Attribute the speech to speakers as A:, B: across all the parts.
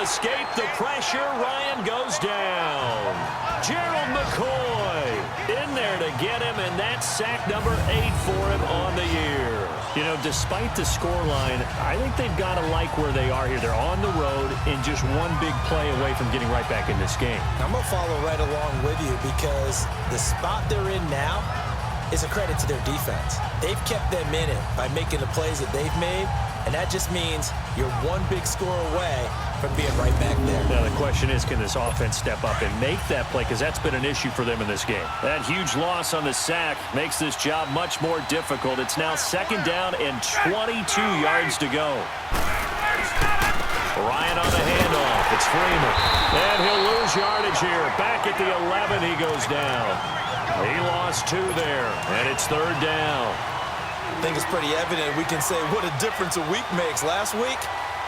A: escape the pressure. Ryan goes down. Gerald McCoy in there to get him, and that's sack number 8 for him on the year. You know, despite the scoreline, I think they've got to like where they are here. They're on the road and just one big play away from getting right back in this game.
B: I'm going to follow right along with you because the spot they're in now is a credit to their defense. They've kept them in it by making the plays that they've made, and that just means you're one big score away from being right back there.
A: Now the question is, can this offense step up and make that play? Because that's been an issue for them in this game. That huge loss on the sack makes this job much more difficult. It's now 2nd down and 22 yards to go. Ryan on the handoff. It's Freeman. And he'll lose yardage here. Back at the 11, he goes down. He lost 2 there, and it's 3rd down.
B: I think it's pretty evident. We can say what a difference a week makes. Last week,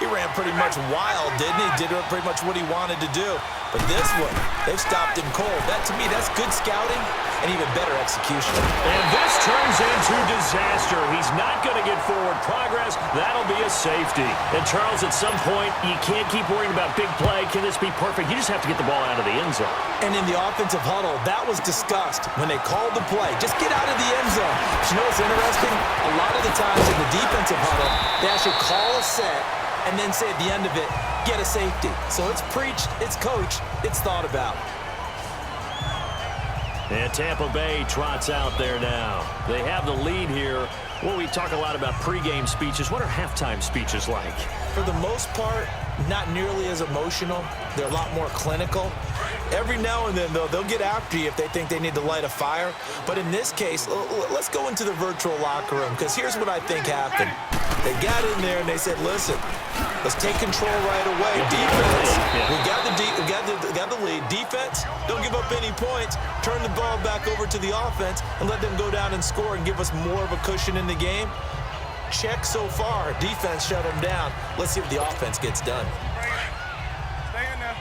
B: he ran pretty much wild, didn't he? Did pretty much what he wanted to do. But this one, they've stopped him cold. That, to me, that's good scouting and even better execution.
A: And this turns into disaster. He's not going to get forward progress. That'll be a safety. And, Charles, at some point, you can't keep worrying about big play. Can this be perfect? You just have to get the ball out of the end zone.
B: And in the offensive huddle, that was discussed when they called the play. Just get out of the end zone. But you know what's interesting? A lot of the times in the defensive huddle, they actually call a set and then say at the end of it, get a safety. So it's preached, it's coached, it's thought about.
A: And Tampa Bay trots out there now. They have the lead here. Well, we talk a lot about pregame speeches. What are halftime speeches like?
B: For the most part, not nearly as emotional. They're a lot more clinical. Every now and then, though, they'll get after you if they think they need to light a fire. But in this case, let's go into the virtual locker room, because here's what I think happened. They got in there and they said, listen, let's take control right away. Defense, we got the lead. Defense, don't give up any points. Turn the ball back over to the offense and let them go down and score and give us more of a cushion in the game. Check so far. Defense shut them down. Let's see if the offense gets done.
C: Stay in there.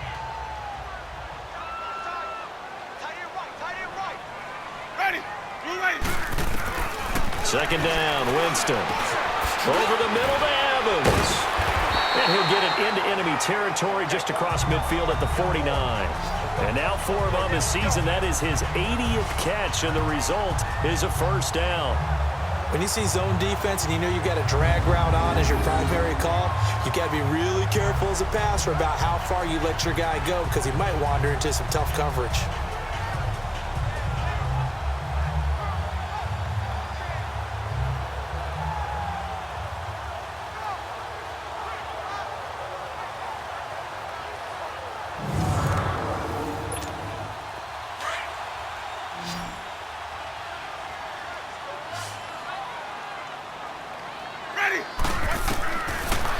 C: Ready. Move right.
A: 2nd down, Winston. Over the middle to Evans. And he'll get it into enemy territory just across midfield at the 49. And now for him on the season, that is his 80th catch, and the result is a 1st down.
B: When you see zone defense and you know you've got a drag route on as your primary call, you've got to be really careful as a passer about how far you let your guy go, because he might wander into some tough coverage.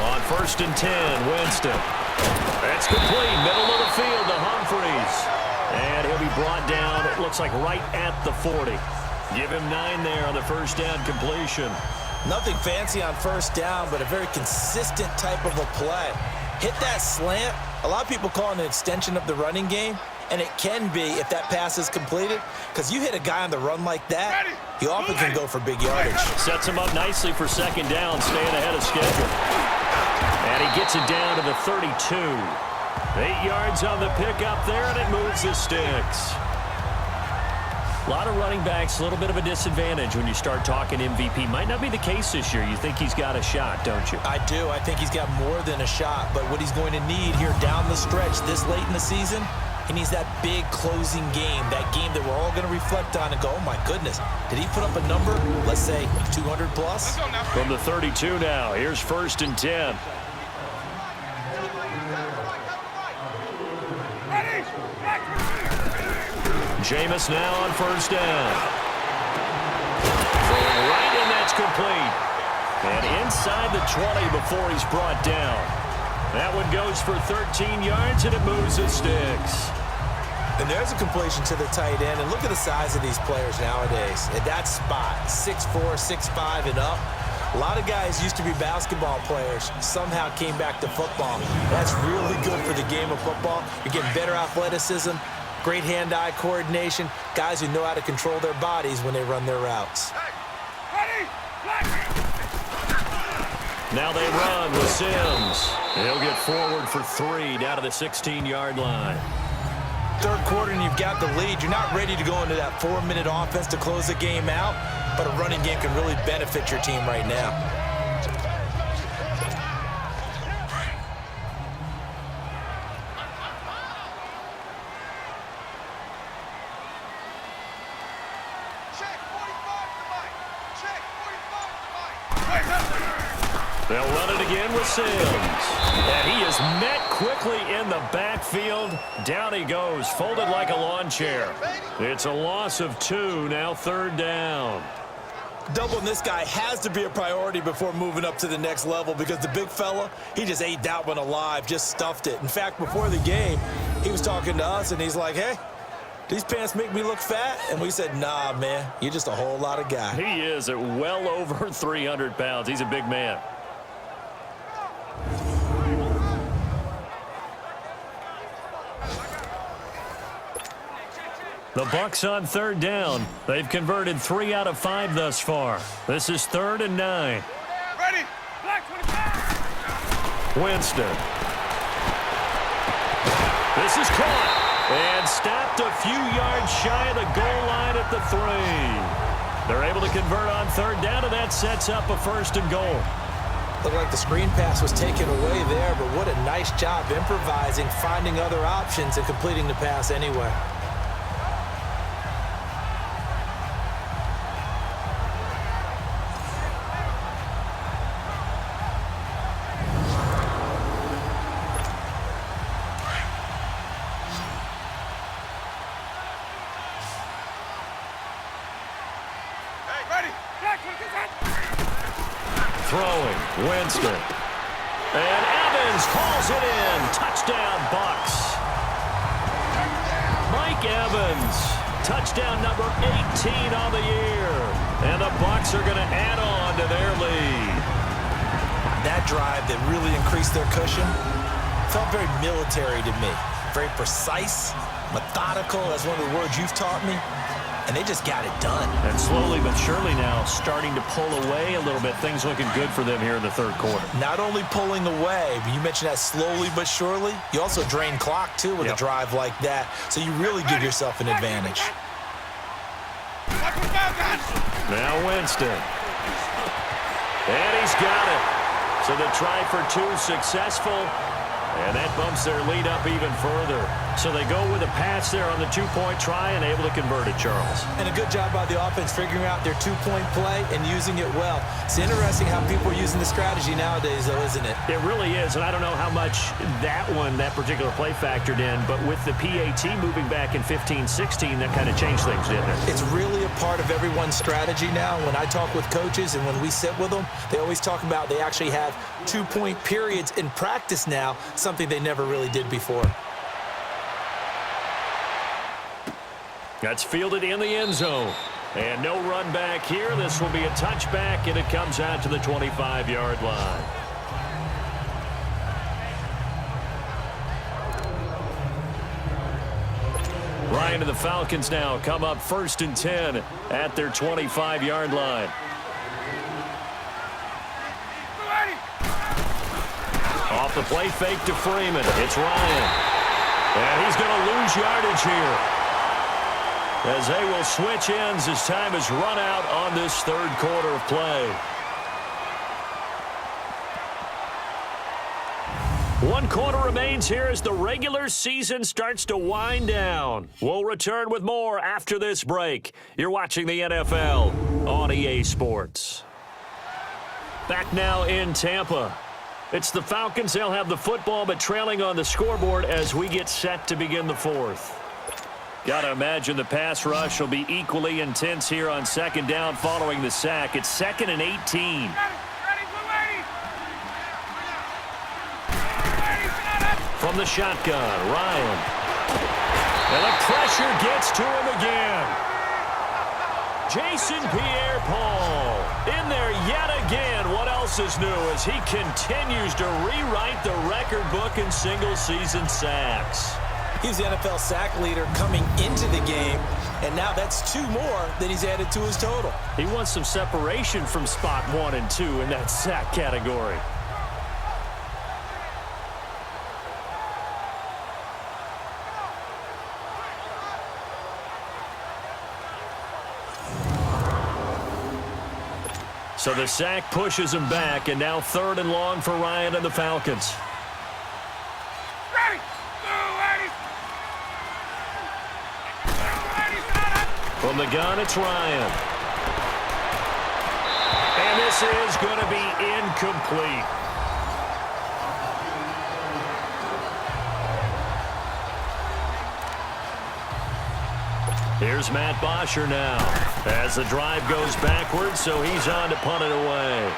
A: On 1st and 10, Winston. That's complete. Middle of the field to Humphreys. And he'll be brought down, it looks like, right at the 40. Give him 9 there on the 1st down completion.
B: Nothing fancy on 1st down, but a very consistent type of a play. Hit that slant. A lot of people call it an extension of the running game, and it can be if that pass is completed, because you hit a guy on the run like that, he often can go for big yardage.
A: Sets him up nicely for 2nd down, staying ahead of schedule. And he gets it down to the 32. 8 yards on the pickup there, and it moves the sticks. A lot of running backs, a little bit of a disadvantage when you start talking MVP. Might not be the case this year. You think he's got a shot, don't you?
B: I do. I think he's got more than a shot. But what he's going to need here down the stretch this late in the season, he needs that big closing game, that game that we're all going to reflect on and go, oh, my goodness, did he put up a number, let's say, 200 plus?
A: From the 32 now, here's 1st and 10. Jameis now on 1st down. Throwing right, and that's complete. And inside the 20 before he's brought down. That one goes for 13 yards, and it moves the sticks.
B: And there's a completion to the tight end. And look at the size of these players nowadays. At that spot, 6'4", 6'5", and up. A lot of guys used to be basketball players, somehow came back to football. That's really good for the game of football. You're getting better athleticism, great hand-eye coordination, guys who know how to control their bodies when they run their routes.
A: Now they run with Sims. He'll get forward for 3 down to the 16-yard line.
B: Third quarter and you've got the lead. You're not ready to go into that 4-minute offense to close the game out, but a running game can really benefit your team right now.
A: They'll run it again with Sims. And he is met quickly in the backfield. Down he goes, folded like a lawn chair. It's a loss of 2, now 3rd down.
B: Doubling this guy has to be a priority before moving up to the next level because the big fella, he just ate that one alive, just stuffed it. In fact, before the game, he was talking to us, and he's like, hey, these pants make me look fat? And we said, nah, man, you're just a whole lot of guy.
A: He is at well over 300 pounds. He's a big man. The Bucs on 3rd down. They've converted 3 out of 5 thus far. This is 3rd and 9.
C: Ready? Black 25.
A: Winston. This is caught and stopped a few yards shy of the goal line at the 3. They're able to convert on 3rd down, and that sets up a 1st and goal.
B: Looked like the screen pass was taken away there, but what a nice job improvising, finding other options, and completing the pass anyway.
A: Throwing, Winston. And Evans calls it in. Touchdown, Bucs. Mike Evans, touchdown number 18 on the year. And the Bucs are going to add on to their lead.
B: That drive that really increased their cushion felt very military to me. Very precise, methodical, that's one of the words you've taught me. And they just got it done.
A: And slowly but surely now starting to pull away a little bit. Things looking good for them here in the 3rd quarter.
B: Not only pulling away, but you mentioned that slowly but surely. You also drain clock, too, with a drive like that. So you really give yourself an advantage.
A: Now Winston. And he's got it. So the try for 2 successful. And that bumps their lead up even further. So they go with a pass there on the 2-point try and able to convert it, Charles.
B: And a good job by the offense figuring out their 2-point play and using it well. It's interesting how people are using the strategy nowadays, though, isn't it?
A: It really is, and I don't know how much that particular play factored in, but with the PAT moving back in 15-16, that kind of changed things, didn't it?
B: It's really a part of everyone's strategy now. When I talk with coaches and when we sit with them, they always talk about they actually have 2-point periods in practice now, something they never really did before.
A: That's fielded in the end zone. And no run back here. This will be a touchback, and it comes out to the 25-yard line. Ryan and the Falcons now come up 1st and 10 at their 25-yard line. Off the play fake to Freeman. It's Ryan. And he's going to lose yardage here, as they will switch ends as time is run out on this 3rd quarter of play. 1 quarter remains here as the regular season starts to wind down. We'll return with more after this break. You're watching the NFL on EA Sports. Back now in Tampa. It's the Falcons. They'll have the football, but trailing on the scoreboard as we get set to begin the 4th. Got to imagine the pass rush will be equally intense here on 2nd down following the sack. It's 2nd and 18. From the shotgun, Ryan. And the pressure gets to him again. Jason Pierre-Paul in there yet again. What else is new as he continues to rewrite the record book in single-season sacks?
B: He's the NFL sack leader coming into the game, and now that's 2 more that he's added to his total.
A: He wants some separation from spot 1 and 2 in that sack category. So the sack pushes him back, and now 3rd and long for Ryan and the Falcons. From the gun, it's Ryan. And this is going to be incomplete. Here's Matt Bosher now as the drive goes backwards, so he's on to punt it away.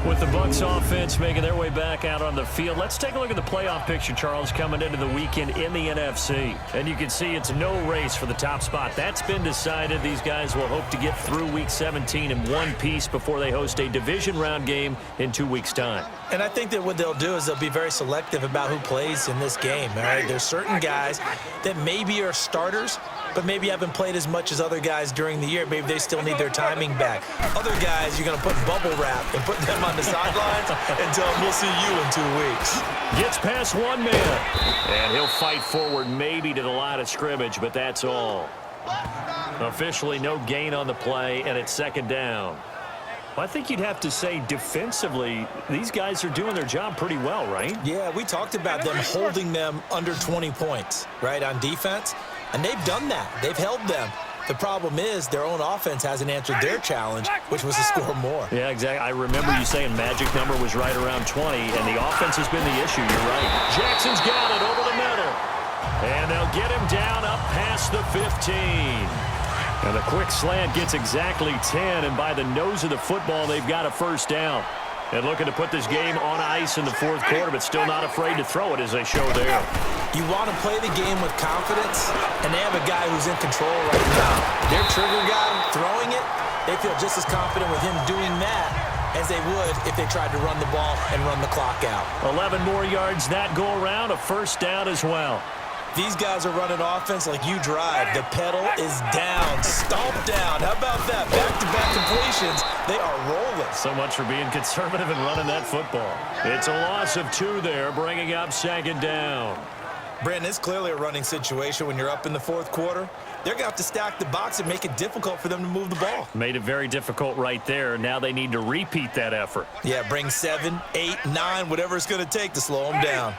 A: With the Bucs offense making their way back out on the field, let's take a look at the playoff picture, Charles, coming into the weekend in the NFC. And you can see it's no race for the top spot. That's been decided. These guys will hope to get through Week 17 in one piece before they host a division round game in 2 weeks' time.
B: And I think that what they'll do is they'll be very selective about who plays in this game. All right? There's certain guys that maybe are starters, but maybe haven't played as much as other guys during the year. Maybe they still need their timing back. Other guys, you're going to put in bubble wrap and put them on the sidelines and tell them we'll see you in 2 weeks.
A: Gets past one man, and he'll fight forward maybe to the line of scrimmage, but that's all. Officially no gain on the play, and it's 2nd down. I think you'd have to say defensively, these guys are doing their job pretty well, right?
B: Yeah, we talked about them holding them under 20 points, right, on defense. And they've done that. They've held them. The problem is their own offense hasn't answered their challenge, which was to score more.
A: Yeah, exactly. I remember you saying magic number was right around 20, and the offense has been the issue. You're right. Jackson's got it over the middle. And they'll get him down up past the 15. And the quick slant gets exactly 10, and by the nose of the football, they've got a 1st down. And looking to put this game on ice in the 4th quarter, but still not afraid to throw it as they show there.
B: You want to play the game with confidence, and they have a guy who's in control right now. Their trigger guy throwing it, they feel just as confident with him doing that as they would if they tried to run the ball and run the clock out.
A: 11 more yards that go around, a 1st down as well.
B: These guys are running offense like you drive. The pedal is down, stomp down. How about that? Back-to-back completions. They are rolling.
A: So much for being conservative and running that football. It's a loss of 2 there, bringing up 2nd down.
B: Brandon, it's clearly a running situation when you're up in the 4th quarter. They're going to have to stack the box and make it difficult for them to move the ball.
A: Made it very difficult right there. Now they need to repeat that effort.
B: Yeah, bring 7, 8, 9, whatever it's going to take to slow them down.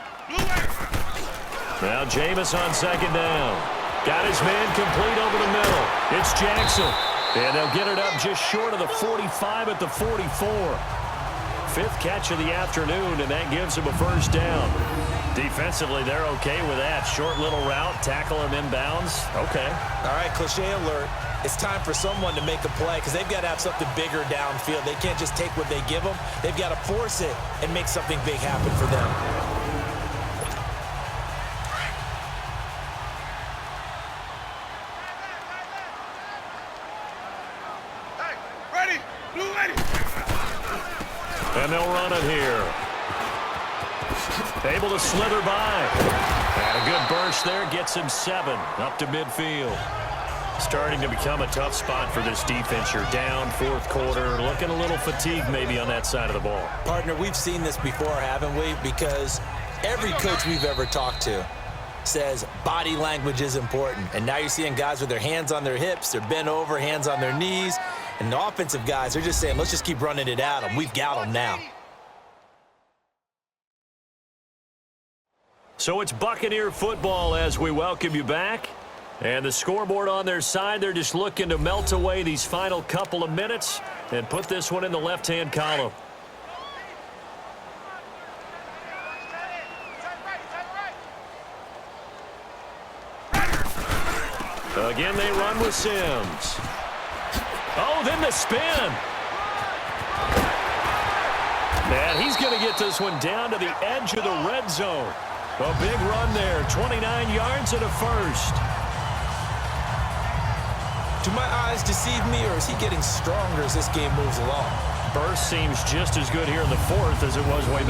A: Now Jameis on 2nd down. Got his man complete over the middle. It's Jackson. And they'll get it up just short of the 45 at the 44. 5th catch of the afternoon, and that gives him a 1st down. Defensively, they're okay with that. Short little route, tackle him inbounds. Okay.
B: All right, cliche alert. It's time for someone to make a play because they've got to have something bigger downfield. They can't just take what they give them. They've got to force it and make something big happen for them.
A: And they'll run it here. Able to slither by. And a good burst there gets him 7 up to midfield. Starting to become a tough spot for this defense. You're down 4th quarter. Looking a little fatigued maybe on that side of the ball.
B: Partner, we've seen this before, haven't we? Because every coach we've ever talked to says body language is important. And now you're seeing guys with their hands on their hips. They're bent over, hands on their knees. And the offensive guys are just saying, let's just keep running it at them. We've got them now.
A: So it's Buccaneer football as we welcome you back. And the scoreboard on their side, they're just looking to melt away these final couple of minutes and put this one in the left-hand column. Again, they run with Sims. Oh, then the spin. And he's going to get this one down to the edge of the red zone. A big run there, 29 yards and a first.
B: Do my eyes deceive me, or is he getting stronger as this game moves along?
A: Burst seems just as good here in the fourth as it was way back.